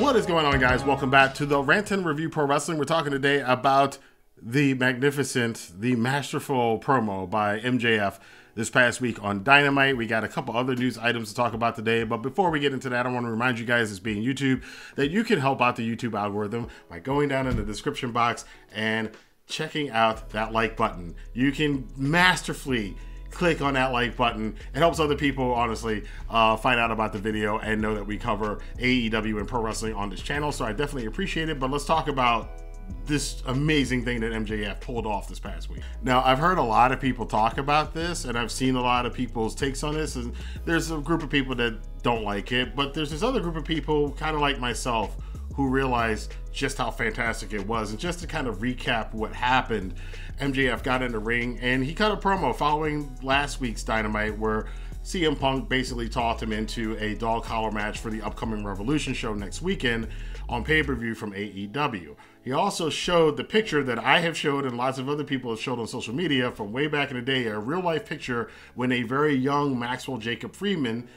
What is going on, guys? Welcome back to the Rantin Review Pro Wrestling. We're talking today about the magnificent, the masterful promo by MJF this past week on Dynamite. We got a couple other news items to talk about today, but before we get into that, I want to remind you guys, as being YouTube, that you can help out the YouTube algorithm by going down in the description box and checking out that like button. You can masterfully click on that like button. It helps other people, honestly, find out about the video and know that we cover AEW and pro wrestling on this channel. So I definitely appreciate it. But let's talk about this amazing thing that MJF pulled off this past week. Now, I've heard a lot of people talk about this, and I've seen a lot of people's takes on this, and there's a group of people that don't like it, but there's this other group of people, kind of like myself, who realized just how fantastic it was. And just to kind of recap what happened, MJF got in the ring and he cut a promo following last week's Dynamite where CM Punk basically talked him into a dog collar match for the upcoming Revolution show next weekend on pay-per-view from AEW. He also showed the picture that I have showed and lots of other people have showed on social media from way back in the day, a real-life picture when a very young Maxwell Jacob Friedman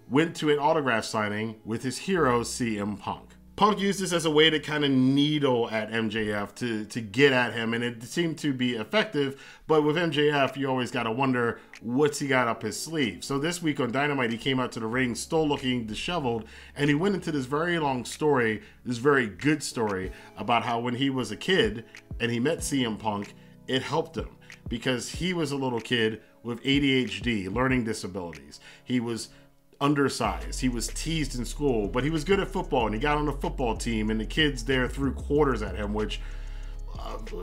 went to an autograph signing with his hero, CM Punk. Punk used this as a way to kind of needle at MJF to get at him, and it seemed to be effective. But with MJF, you always got to wonder what's he got up his sleeve. So this week on Dynamite, he came out to the ring still looking disheveled, and he went into this very long story, this very good story about how when he was a kid and he met CM Punk, it helped him because he was a little kid with ADHD, learning disabilities. He was undersized. He was teased in school, but he was good at football and he got on the football team, and the kids there threw quarters at him, which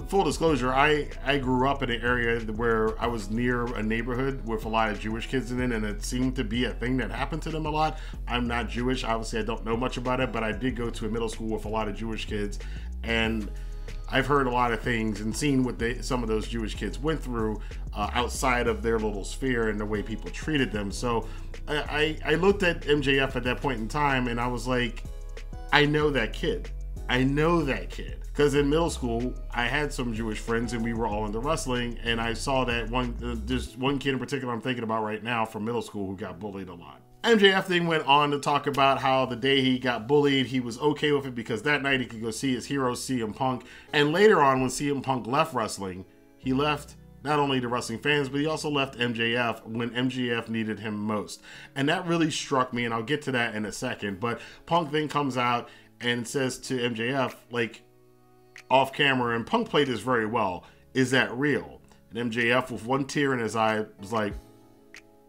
full disclosure, I grew up in an area where I was near a neighborhood with a lot of Jewish kids in it, and it seemed to be a thing that happened to them a lot. I'm not Jewish, obviously I don't know much about it, but I did go to a middle school with a lot of Jewish kids, and I've heard a lot of things and seen what some of those Jewish kids went through outside of their little sphere and the way people treated them. So I looked at MJF at that point in time and I was like, I know that kid. I know that kid. Because in middle school, I had some Jewish friends and we were all into wrestling, and I saw that there's one kid in particular I'm thinking about right now from middle school who got bullied a lot. MJF then went on to talk about how the day he got bullied, he was okay with it because that night he could go see his hero, CM Punk. And later on, when CM Punk left wrestling, he left not only the wrestling fans, but he also left MJF when MJF needed him most. And that really struck me, and I'll get to that in a second. But Punk then comes out and says to MJF, like, off camera, and Punk played this very well, "Is that real?" And MJF, with one tear in his eye, was like,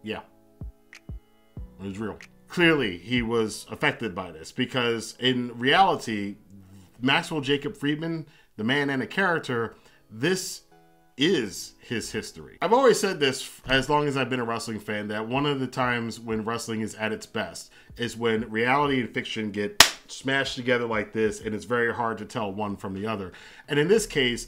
yeah. It was real. Clearly, he was affected by this because in reality, Maxwell Jacob Friedman, the man and the character, this is his history. I've always said this as long as I've been a wrestling fan, that one of the times when wrestling is at its best is when reality and fiction get smashed together like this, and it's very hard to tell one from the other. And in this case,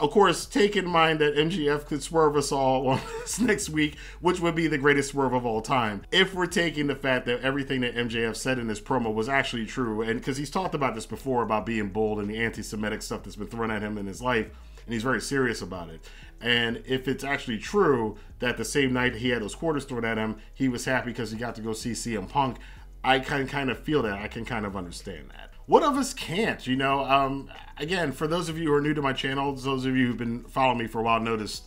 of course, take in mind that MJF could swerve us all on this next week, which would be the greatest swerve of all time. If we're taking the fact that everything that MJF said in this promo was actually true, and because he's talked about this before, about being bold and the anti-Semitic stuff that's been thrown at him in his life, and he's very serious about it. And if it's actually true that the same night he had those quarters thrown at him, he was happy because he got to go see CM Punk, I can kind of feel that. I can kind of understand that. What of us can't, you know? Again, for those of you who are new to my channel, those of you who've been following me for a while noticed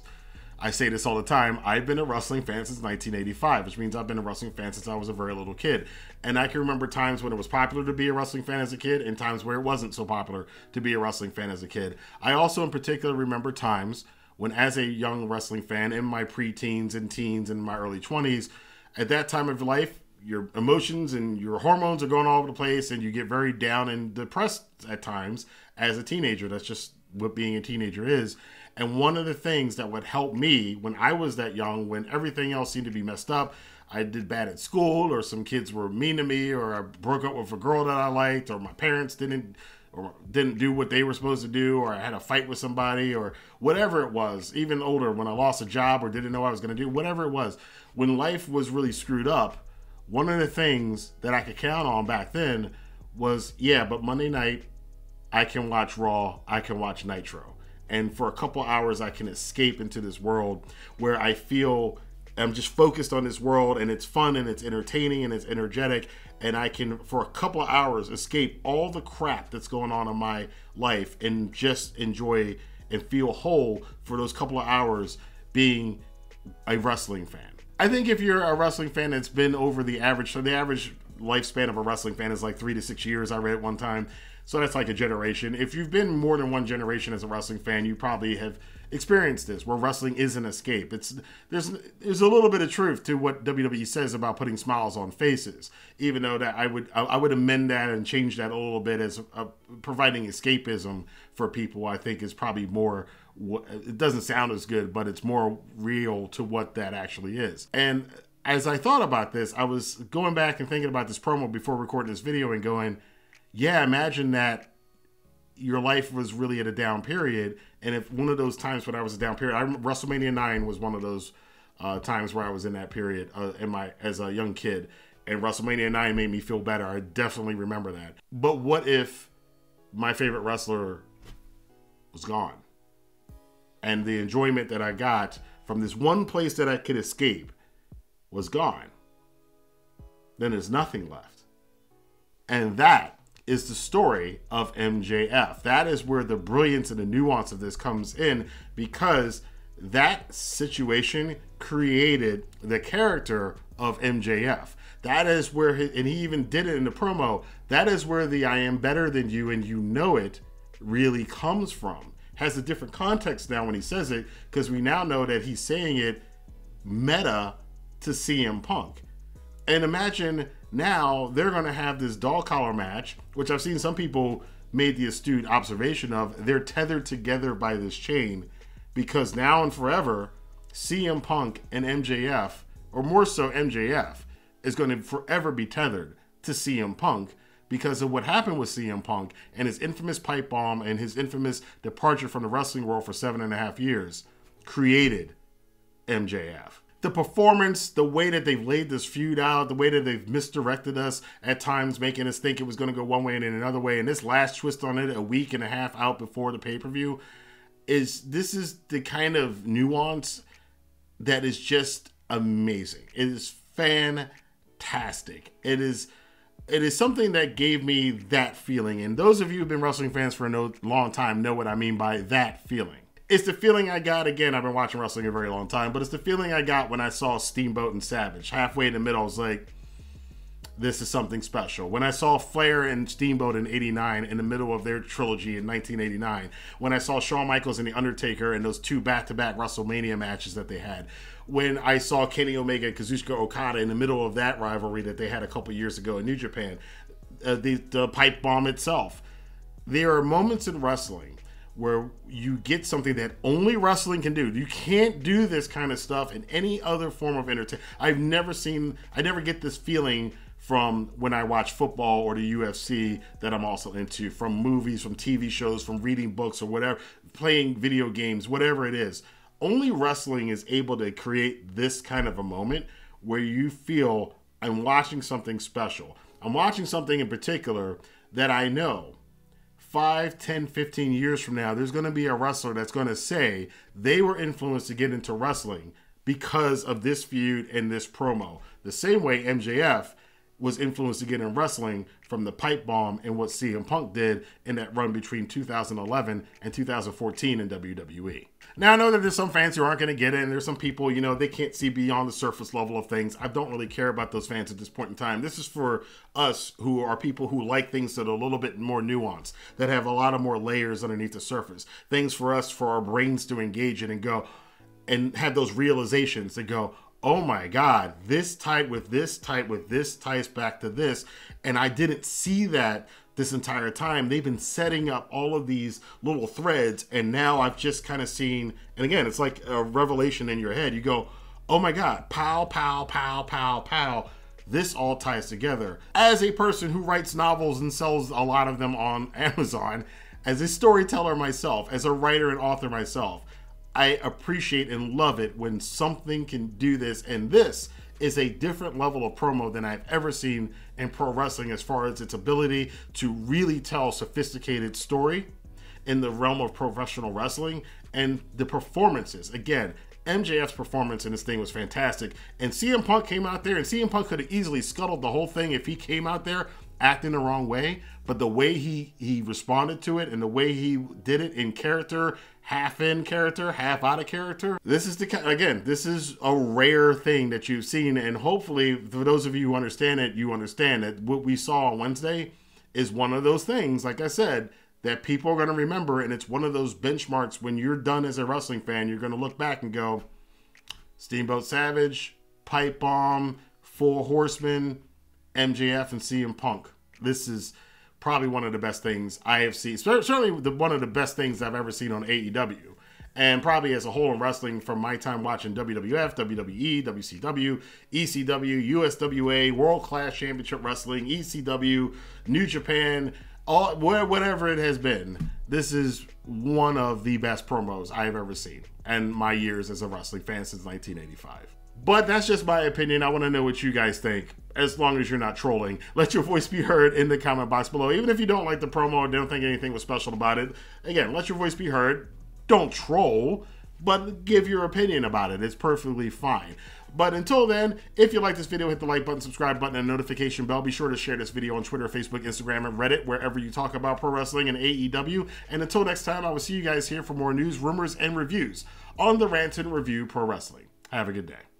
I say this all the time. I've been a wrestling fan since 1985, which means I've been a wrestling fan since I was a very little kid. And I can remember times when it was popular to be a wrestling fan as a kid and times where it wasn't so popular to be a wrestling fan as a kid. I also in particular remember times when, as a young wrestling fan in my pre-teens and teens and my early 20s, at that time of life, your emotions and your hormones are going all over the place and you get very down and depressed at times as a teenager. That's just what being a teenager is. And one of the things that would help me when I was that young, when everything else seemed to be messed up, I did bad at school, or some kids were mean to me, or I broke up with a girl that I liked, or my parents didn't do what they were supposed to do, or I had a fight with somebody, or whatever it was. Even older, when I lost a job or didn't know what I was going to do, whatever it was. When life was really screwed up, one of the things that I could count on back then was, yeah, but Monday night, I can watch Raw, I can watch Nitro. And for a couple hours, I can escape into this world where I feel I'm just focused on this world, and it's fun and it's entertaining and it's energetic, and I can, for a couple of hours, escape all the crap that's going on in my life and just enjoy and feel whole for those couple of hours being a wrestling fan. I think if you're a wrestling fan that's been over the average, so the average lifespan of a wrestling fan is like 3 to 6 years, I read at one time. So that's like a generation. If you've been more than one generation as a wrestling fan, you probably have experienced this, where wrestling is an escape. There's a little bit of truth to what WWE says about putting smiles on faces, even though that I would amend that and change that a little bit as providing escapism for people. I think is probably more. It doesn't sound as good, but it's more real to what that actually is. And as I thought about this, I was going back and thinking about this promo before recording this video and going, yeah, imagine that your life was really at a down period. And if one of those times when I was a down period, WrestleMania 9 was one of those times where I was in that period as a young kid. And WrestleMania 9 made me feel better. I definitely remember that. But what if my favorite wrestler was gone? And the enjoyment that I got from this one place that I could escape was gone. Then there's nothing left. And that is the story of MJF. That is where the brilliance and the nuance of this comes in, because that situation created the character of MJF. That is where, and he even did it in the promo, that is where the I am better than you and you know it really comes from. Has a different context now when he says it, because we now know that he's saying it meta to CM Punk. And imagine now they're going to have this dog collar match, which I've seen some people made the astute observation of. They're tethered together by this chain, because now and forever, CM Punk and MJF, or more so MJF, is going to forever be tethered to CM Punk because of what happened with CM Punk and his infamous pipe bomb and his infamous departure from the wrestling world for 7.5 years created MJF. The performance, the way that they've laid this feud out, the way that they've misdirected us at times, making us think it was going to go one way and then another way, and this last twist on it a week and a half out before the pay-per-view, is the kind of nuance that is just amazing. It is fantastic. It is something that gave me that feeling, and those of you who've been wrestling fans for a long time know what I mean by that feeling. It's the feeling I got, again, I've been watching wrestling a very long time, but it's the feeling I got when I saw Steamboat and Savage. Halfway in the middle, I was like, this is something special. When I saw Flair and Steamboat in 89 in the middle of their trilogy in 1989, when I saw Shawn Michaels and The Undertaker in those 2 back-to-back WrestleMania matches that they had, when I saw Kenny Omega and Kazuchika Okada in the middle of that rivalry that they had a couple years ago in New Japan, the pipe bomb itself. There are moments in wrestling where you get something that only wrestling can do. You can't do this kind of stuff in any other form of entertainment. I never get this feeling from when I watch football or the UFC that I'm also into, from movies, from TV shows, from reading books or whatever, playing video games, whatever it is. Only wrestling is able to create this kind of a moment where you feel I'm watching something special. I'm watching something in particular that I know 5, 10, 15 years from now, there's going to be a wrestler that's going to say they were influenced to get into wrestling because of this feud and this promo. The same way MJF was influenced to get in wrestling from the pipe bomb and what CM Punk did in that run between 2011 and 2014 in WWE. Now, I know that there's some fans who aren't going to get it, and there's some people, they can't see beyond the surface level of things. I don't really care about those fans at this point in time. This is for us who are people who like things that are a little bit more nuanced, that have a lot of more layers underneath the surface. Things for us, for our brains to engage in and go and have those realizations that go, oh my God, this tied with this ties back to this. And I didn't see that this entire time. They've been setting up all of these little threads, and now I've just kind of seen, and again, it's like a revelation in your head. You go, oh my God, pow, pow, pow, pow, pow. This all ties together. As a person who writes novels and sells a lot of them on Amazon, as a storyteller myself, as a writer and author myself, I appreciate and love it when something can do this, and this is a different level of promo than I've ever seen in pro wrestling as far as its ability to really tell a sophisticated story in the realm of professional wrestling And the performances, again, MJF's performance in this thing was fantastic. And CM Punk came out there, and CM Punk could have easily scuttled the whole thing if he came out there acting the wrong way. But the way he responded to it and the way he did it in character, half in character, half out of character, this is this is a rare thing that you've seen. And hopefully, for those of you who understand it, you understand that what we saw on Wednesday is one of those things, like I said, that people are going to remember. And it's one of those benchmarks when you're done as a wrestling fan, you're going to look back and go, Steamboat Savage, Pipe Bomb, Four Horsemen, MJF, and CM Punk. This is probably one of the best things I have seen. Certainly one of the best things I've ever seen on AEW. And probably as a whole in wrestling from my time watching WWF, WWE, WCW, ECW, USWA, World Class Championship Wrestling, ECW, New Japan, whatever it has been. This is one of the best promos I have ever seen in my years as a wrestling fan since 1985. But that's just my opinion. I want to know what you guys think. As long as you're not trolling, let your voice be heard in the comment box below. Even if you don't like the promo or don't think anything was special about it, again, let your voice be heard. Don't troll, but give your opinion about it. It's perfectly fine. But until then, if you like this video, hit the like button, subscribe button, and notification bell. Be sure to share this video on Twitter, Facebook, Instagram, and Reddit, wherever you talk about pro wrestling and AEW. And until next time, I will see you guys here for more news, rumors, and reviews on the Rantin Review Pro Wrestling. Have a good day.